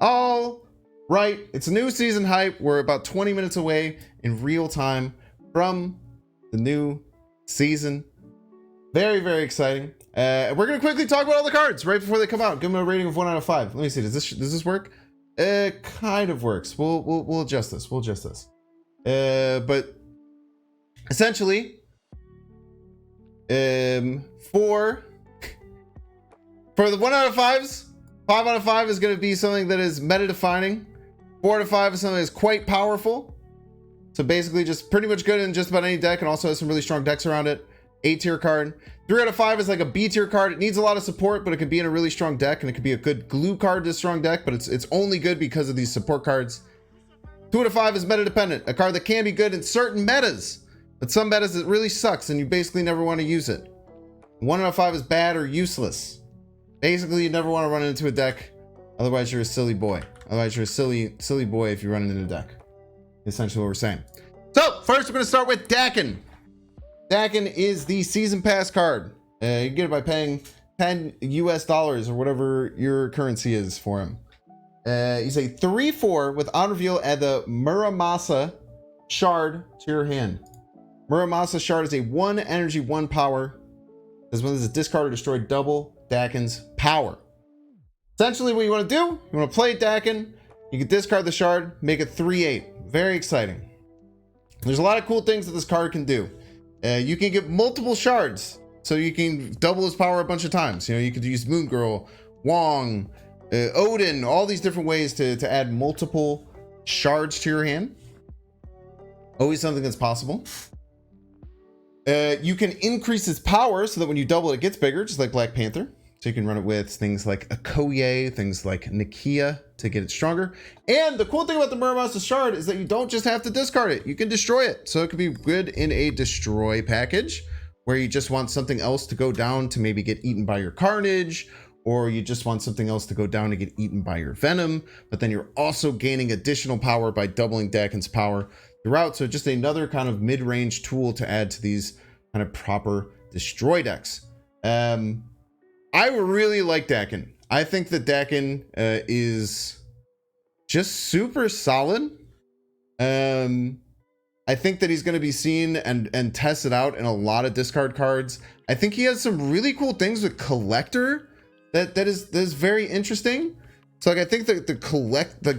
All right, it's a new season hype. We're about 20 minutes away in real time from the new season. Very, very exciting. We're gonna quickly talk about all the cards right before they come out. Give them a rating of 1 out of 5. Let me see. Does this work? It kind of works. We'll adjust this. We'll adjust this. But essentially, for the 1 out of 5s, 5 out of 5 is going to be something that is meta defining. 4 out of 5 is something that is quite powerful. So basically just pretty much good in just about any deck and also has some really strong decks around it. A tier card. 3 out of 5 is like a B tier card. It needs a lot of support, but it can be in a really strong deck and it could be a good glue card to a strong deck, but it's only good because of these support cards. 2 out of 5 is meta dependent. A card that can be good in certain metas, but some metas it really sucks and you basically never want to use it. 1 out of 5 is bad or useless. Basically, you never want to run into a deck. Otherwise, you're a silly boy. Otherwise, you're a silly boy if you run into a deck. Essentially what we're saying. So, first we're going to start with Daken. Daken is the Season Pass card. You can get it by paying $10 US or whatever your currency is for him. He's a 3/4 with on reveal, add the Muramasa Shard to your hand. Muramasa Shard is a 1 energy, 1 power. As well as a discard or destroy double Daken's power. Essentially what you want to do, you want to play Daken, you can discard the shard, make it 3/8. Very exciting. There's a lot of cool things that this card can do. You can get multiple shards, so you can double his power a bunch of times. You know, you could use Moon Girl, Wong, Odin, all these different ways to add multiple shards to your hand. Always something that's possible. You can increase its power so that when you double it, it gets bigger, just like Black Panther. So you can run it with things like Okoye, things like Nakia to get it stronger. And the cool thing about the Muramasa Shard is that you don't just have to discard it. You can destroy it. So it could be good in a destroy package where you just want something else to go down to maybe get eaten by your Carnage, or you just want something else to go down to get eaten by your Venom. But then you're also gaining additional power by doubling Daken's power throughout. So just another kind of mid-range tool to add to these kind of proper destroy decks. I really like Daken. I think that Daken is just super solid. I think that he's going to be seen and tested out in a lot of discard cards. I think he has some really cool things with Collector that is very interesting. So like I think that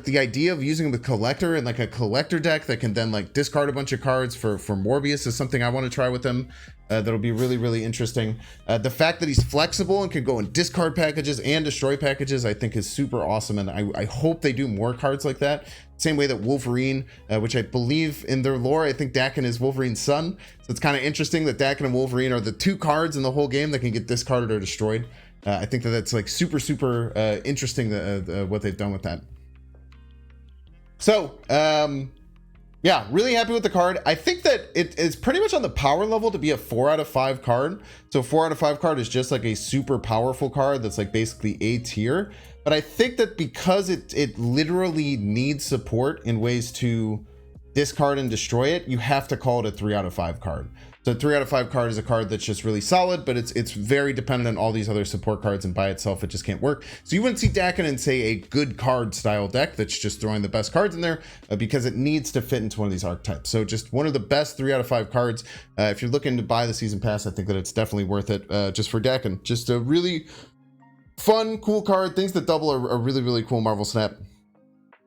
the idea of using him with Collector and like a Collector deck that can then like discard a bunch of cards for Morbius is something I want to try with him. That'll be really, really interesting. The fact that he's flexible and can go in discard packages and destroy packages, I think is super awesome. And I hope they do more cards like that. Same way that Wolverine, which I believe in their lore, I think Daken is Wolverine's son. So it's kind of interesting that Daken and Wolverine are the 2 cards in the whole game that can get discarded or destroyed. I think that that's like super interesting what they've done with that. So, yeah, really happy with the card. I think that it is pretty much on the power level to be a 4 out of 5 card. So 4 out of 5 card is just like a super powerful card that's like basically A tier. But I think that because it literally needs support in ways to discard and destroy it, you have to call it a 3 out of 5 card. So 3 out of 5 card is a card that's just really solid, but it's very dependent on all these other support cards, and by itself it just can't work. So you wouldn't see Daken in, say, a good card style deck that's just throwing the best cards in there because it needs to fit into one of these archetypes. So just one of the best 3 out of 5 cards. If you're looking to buy the season pass, I think that it's definitely worth it just for Daken. Just a really fun, cool card. Things that double are really, really cool. Marvel Snap.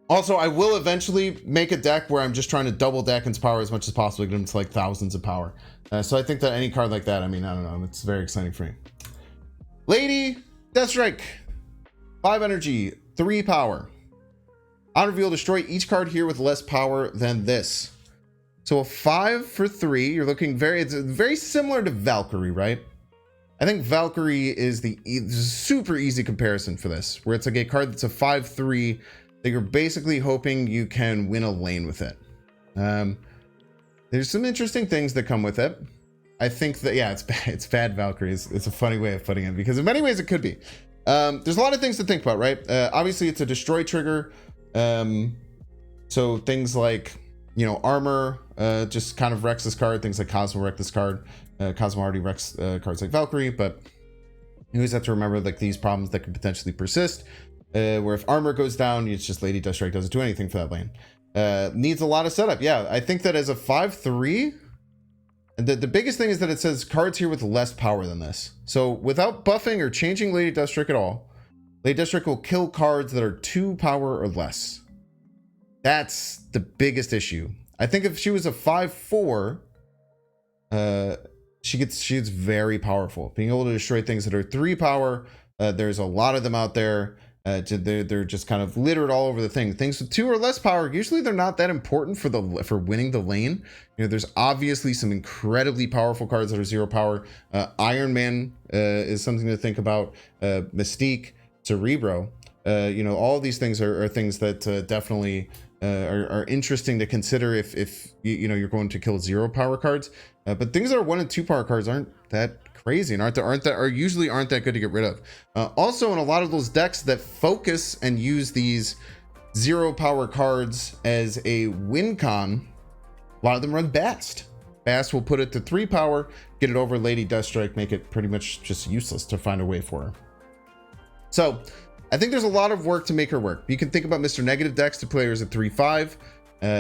Also, I will eventually make a deck where I'm just trying to double Daken's power as much as possible, get him to like thousands of power. So I think that any card like that, I mean, I don't know, it's very exciting for me. Lady Deathstrike, 5 energy, 3 power. On reveal, destroy each card here with less power than this. So a 5 for 3, you're looking it's very similar to Valkyrie, right? I think Valkyrie is the super easy comparison for this, where it's like a card that's a 5/3 that you're basically hoping you can win a lane with it. There's some interesting things that come with it. I think that, yeah, it's bad Valkyrie. It's a funny way of putting it because in many ways it could be. There's a lot of things to think about, right? Obviously it's a destroy trigger. So things like, you know, armor just kind of wrecks this card. Things like Cosmo wreck this card. Cosmo already wrecks cards like Valkyrie, but you always have to remember like these problems that could potentially persist. where if armor goes down, it's just Lady Deathstrike doesn't do anything for that lane. Needs a lot of setup. Yeah, I think that as a 5/3, the biggest thing is that it says cards here with less power than this. So without buffing or changing Lady Deathstrike at all, Lady Deathstrike will kill cards that are 2 power or less. That's the biggest issue. I think if she was a 5/4, she gets very powerful. Being able to destroy things that are 3 power, there's a lot of them out there. They're just kind of littered all over the thing. Things with 2 or less power, usually they're not that important for winning the lane. You know, there's obviously some incredibly powerful cards that are 0 power. Iron Man is something to think about. Mystique, Cerebro. You know, all these things are things that definitely are interesting to consider if you know you're going to kill 0 power cards. But things that are 1 and 2 power cards aren't that crazy and usually aren't that good to get rid of. Also, in a lot of those decks that focus and use these 0 power cards as a win con, a lot of them run Bast. Bast will put it to 3 power, get it over Lady Deathstrike, make it pretty much just useless to find a way for her. So I think there's a lot of work to make her work. You can think about Mr. Negative decks to players at 3/5.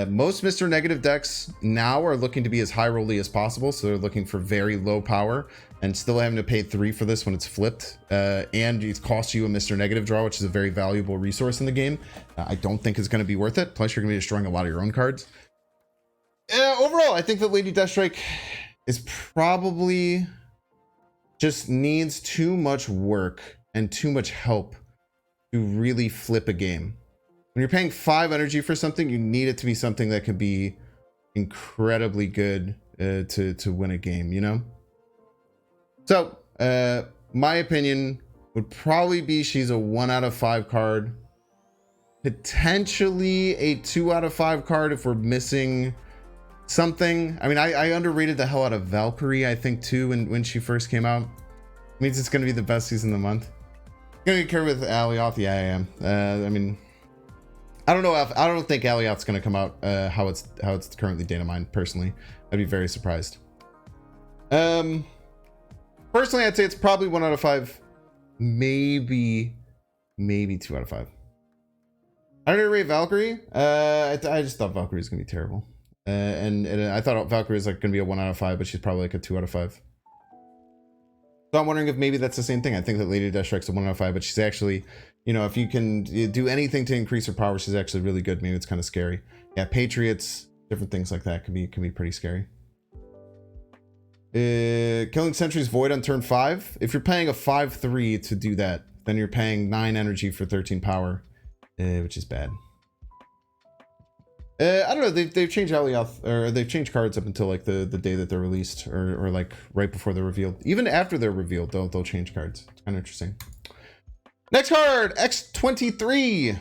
Most Mr. Negative decks now are looking to be as high rolly as possible, so they're looking for very low power and still having to pay 3 for this when it's flipped, and it costs you a Mr. Negative draw, which is a very valuable resource in the game. I don't think it's going to be worth it. Plus, you're going to be destroying a lot of your own cards. Overall, I think that Lady Deathstrike is probably just needs too much work and too much help to really flip a game. When you're paying 5 energy for something, you need it to be something that could be incredibly good to win a game, you know? So, my opinion would probably be she's a 1 out of 5 card. Potentially a 2 out of 5 card if we're missing something. I mean, I underrated the hell out of Valkyrie, I think, too, when she first came out. It means it's going to be the best season of the month. Gonna get carried with Alioth? Yeah, I am. I mean, I don't think Alioth's gonna come out how it's currently data mined. Personally, I'd be very surprised. Personally, I'd say it's probably 1 out of 5, maybe 2 out of 5. I don't rate Valkyrie. I just thought Valkyrie was gonna be terrible, and I thought Valkyrie was like gonna be a 1 out of 5, but she's probably like a 2 out of 5. So I'm wondering if maybe that's the same thing. I think that Lady Deathstrike's a 1 out of 5, but she's actually, you know, if you can do anything to increase her power, she's actually really good. Maybe it's kind of scary. Yeah, Patriots, different things like that can be pretty scary. Killing Sentry's Void on turn 5. If you're paying a 5/3 to do that, then you're paying 9 energy for 13 power, which is bad. I don't know. They've changed Alioth, or they've changed cards up until like the day that they're released, or like right before they're revealed. Even after they're revealed, they'll change cards. It's kind of interesting. Next card, X-23.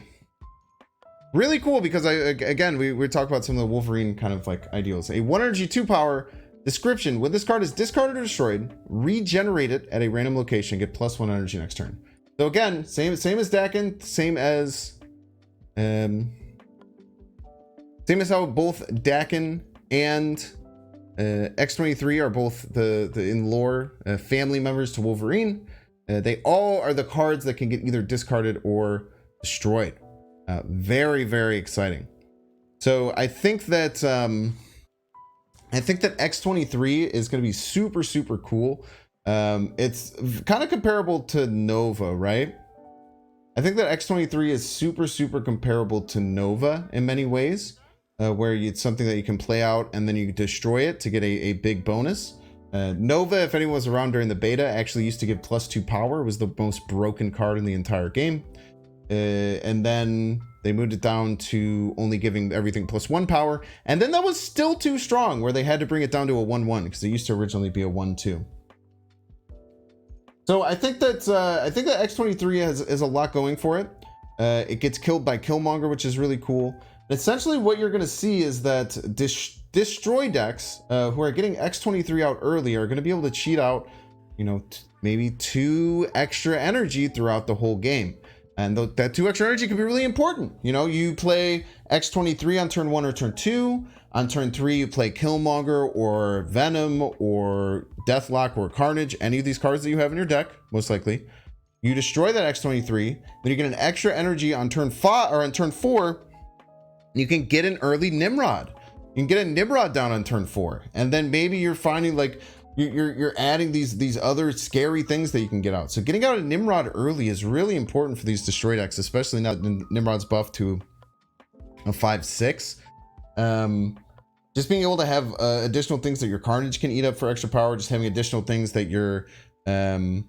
Really cool because again we talk about some of the Wolverine kind of like ideals. A 1 energy 2 power description. When this card is discarded or destroyed, regenerate it at a random location. Get +1 energy next turn. So again, same as Dakin, same as how both Dakin and X-23 are both the in lore family members to Wolverine. They all are the cards that can get either discarded or destroyed. Very, very exciting. So I think that X-23 is going to be super, super cool. It's kind of comparable to Nova, right? I think that X-23 is super, super comparable to Nova in many ways. Where it's something that you can play out and then you destroy it to get a big bonus. Nova, if anyone was around during the beta, actually used to give +2 power. It was the most broken card in the entire game. And then they moved it down to only giving everything +1 power. And then that was still too strong, where they had to bring it down to a 1/1 because it used to originally be a 1/2. So I think that X-23 has a lot going for it. It gets killed by Killmonger, which is really cool. Essentially, what you're going to see is that destroy decks who are getting X-23 out early are going to be able to cheat out, you know, maybe 2 extra energy throughout the whole game. And that 2 extra energy can be really important. You know, you play X-23 on turn 1 or turn 2. On turn 3, you play Killmonger or Venom or Deathlock or Carnage, any of these cards that you have in your deck, most likely. You destroy that X-23, then you get an extra energy on turn 5 or on turn 4. You can get an early Nimrod. You can get a Nimrod down on turn 4, and then maybe you're finding like you're adding these other scary things that you can get out. So getting out a Nimrod early is really important for these destroy decks, especially now that Nimrod's buffed to a 5/6. Just being able to have additional things that your Carnage can eat up for extra power, just having additional things that your Venom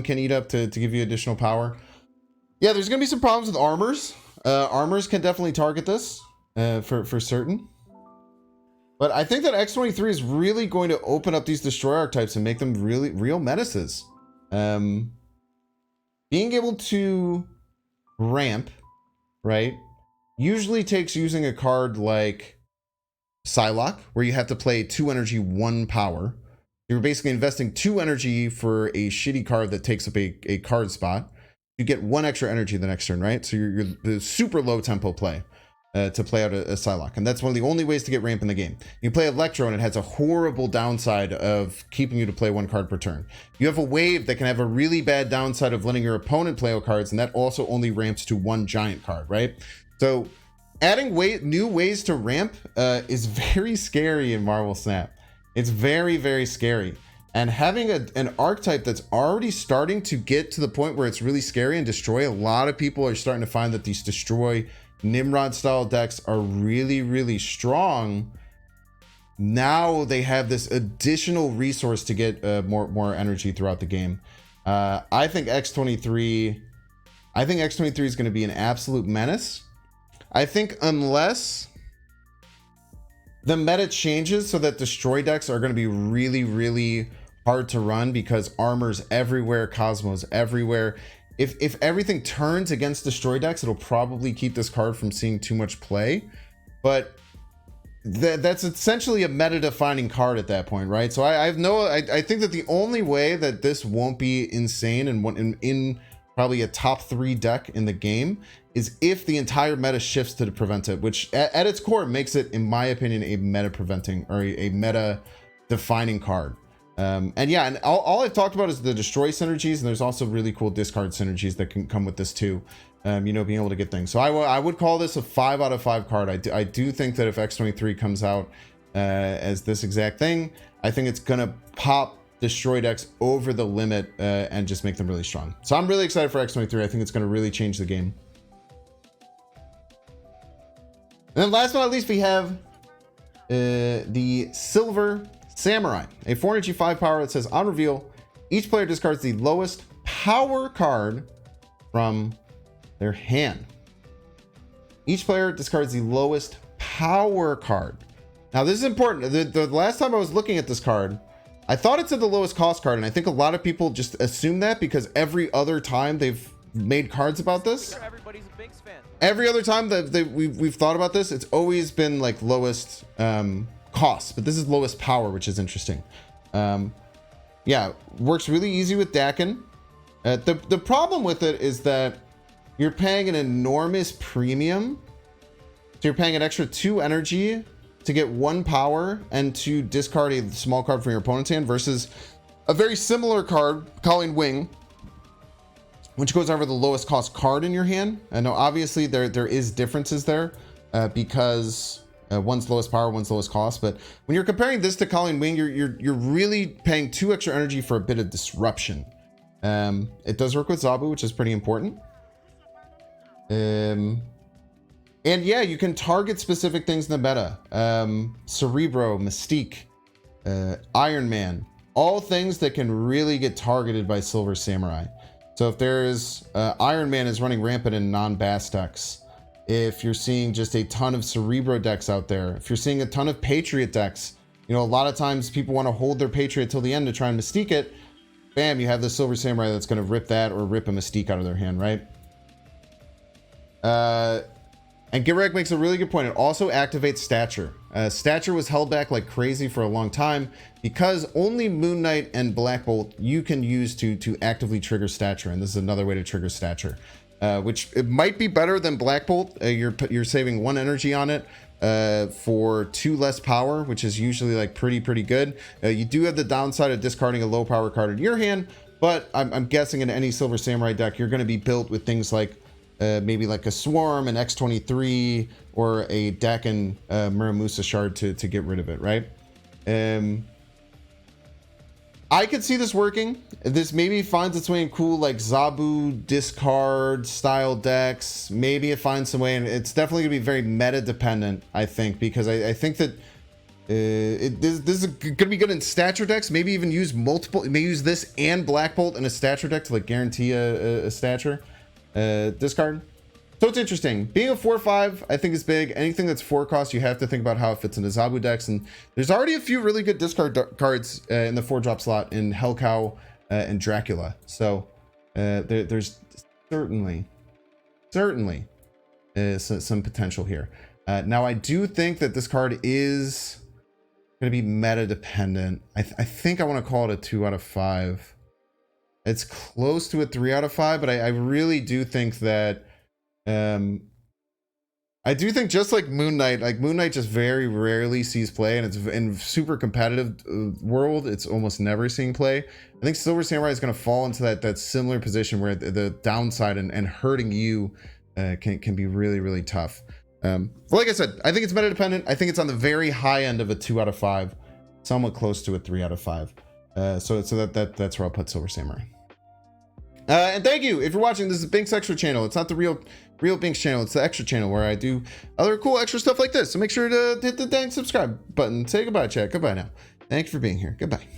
can eat up to give you additional power. Yeah, there's gonna be some problems with armors. Armors can definitely target this for certain. But I think that X-23 is really going to open up these destroy archetypes and make them really real menaces. Being able to ramp, right, usually takes using a card like Psylocke, where you have to play 2 energy, 1 power. You're basically investing 2 energy for a shitty card that takes up a card spot. You get 1 extra energy the next turn, right? So you're super low tempo play to play out a Psylocke. And that's one of the only ways to get ramp in the game. You play Electro and it has a horrible downside of keeping you to play 1 card per turn. You have a Wave that can have a really bad downside of letting your opponent play out cards, and that also only ramps to 1 giant card, right? So adding new ways to ramp is very scary in Marvel Snap. It's very, very scary. And having an archetype that's already starting to get to the point where it's really scary and destroy, a lot of people are starting to find that these destroy Nimrod style decks are really, really strong. Now they have this additional resource to get more energy throughout the game. I think X-23 is going to be an absolute menace. I think unless the meta changes so that destroy decks are going to be really, really hard to run because armor's everywhere, Cosmos everywhere. If everything turns against destroy decks, it'll probably keep this card from seeing too much play. But that's essentially a meta-defining card at that point, right? So I think that the only way that this won't be insane and in probably a top 3 deck in the game is if the entire meta shifts to the prevent it, which at its core makes it, in my opinion, a meta preventing or a meta defining card. And yeah, and all I've talked about is the destroy synergies, and there's also really cool discard synergies that can come with this too. Being able to get things. So I would call this a 5 out of 5 card. I do think that if X-23 comes out as this exact thing, I think it's gonna pop destroy decks over the limit and just make them really strong. So I'm really excited for X-23. I think it's gonna really change the game. And then last but not least, we have the Silver Samurai, a 4 energy 5 power that says on reveal, each player discards the lowest power card from their hand. Each player discards the lowest power card. Now this is important. The last time I was looking at this card, I thought it said the lowest cost card, and I think a lot of people just assume that because every other time they've made cards about this, every other time that we've thought about this, it's always been like lowest cost, but this is lowest power, which is interesting. Yeah, works really easy with Dakin. The problem with it is that you're paying an enormous premium. So you're paying an extra 2 energy to get 1 power and to discard a small card from your opponent's hand versus a very similar card, Colleen Wing, which goes over the lowest cost card in your hand. I know obviously there is differences there because one's lowest power, one's lowest cost. But when you're comparing this to Colleen Wing, you're really paying 2 extra energy for a bit of disruption. It does work with Zabu, which is pretty important. And yeah, you can target specific things in the meta. Cerebro, Mystique, Iron Man, all things that can really get targeted by Silver Samurai. So if there's Iron Man is running rampant in non-Bass decks, if you're seeing just a ton of Cerebro decks out there, if you're seeing a ton of Patriot decks, a lot of times people want to hold their Patriot till the end to try and Mystique it. Bam, you have the Silver Samurai that's going to rip that or rip a Mystique out of their hand, right? And Girek makes a really good point. It also activates Stature. Stature was held back like crazy for a long time because only Moon Knight and Black Bolt you can use to actively trigger Stature, and this is another way to trigger Stature, which it might be better than Black Bolt. You're saving 1 energy on it for 2 less power, which is usually like pretty good. You do have the downside of discarding a low power card in your hand, But I'm guessing in any Silver Samurai deck, you're going to be built with things like maybe like a Swarm, an X-23, or a Dakin Muramusa Shard to get rid of it, right? I could see this working. This maybe finds its way in cool like Zabu discard style decks. Maybe it finds some way, and it's definitely gonna be very meta dependent, I think, because I think that this is gonna be good in stature decks. Maybe even use multiple. Maybe use this and Black Bolt in a stature deck to like guarantee a stature discard. So it's interesting. Being a 4/5, I think is big. Anything that's 4 cost, you have to think about how it fits into Zabu decks. And there's already a few really good discard cards in the 4-drop slot in Hellcow and Dracula. So there's certainly some potential here. Now I do think that this card is going to be meta dependent. I think I want to call it a 2 out of 5. It's close to a 3 out of 5, but I really do think that I do think just like Moon Knight just very rarely sees play, and it's in super competitive world, it's almost never seeing play. I think Silver Samurai is going to fall into that similar position where the downside and hurting you can be really, really tough. But like I said, I think it's meta dependent. I think it's on the very high end of a 2 out of 5, somewhat close to a 3 out of 5. So that's where I'll put Silver Samurai. And thank you if you're watching. This is Binks Extra channel. It's not the real Binks channel. It's the extra channel where I do other cool extra stuff like this. So make sure to hit the dang subscribe button. Say goodbye, chat. Goodbye now. Thanks for being here. Goodbye.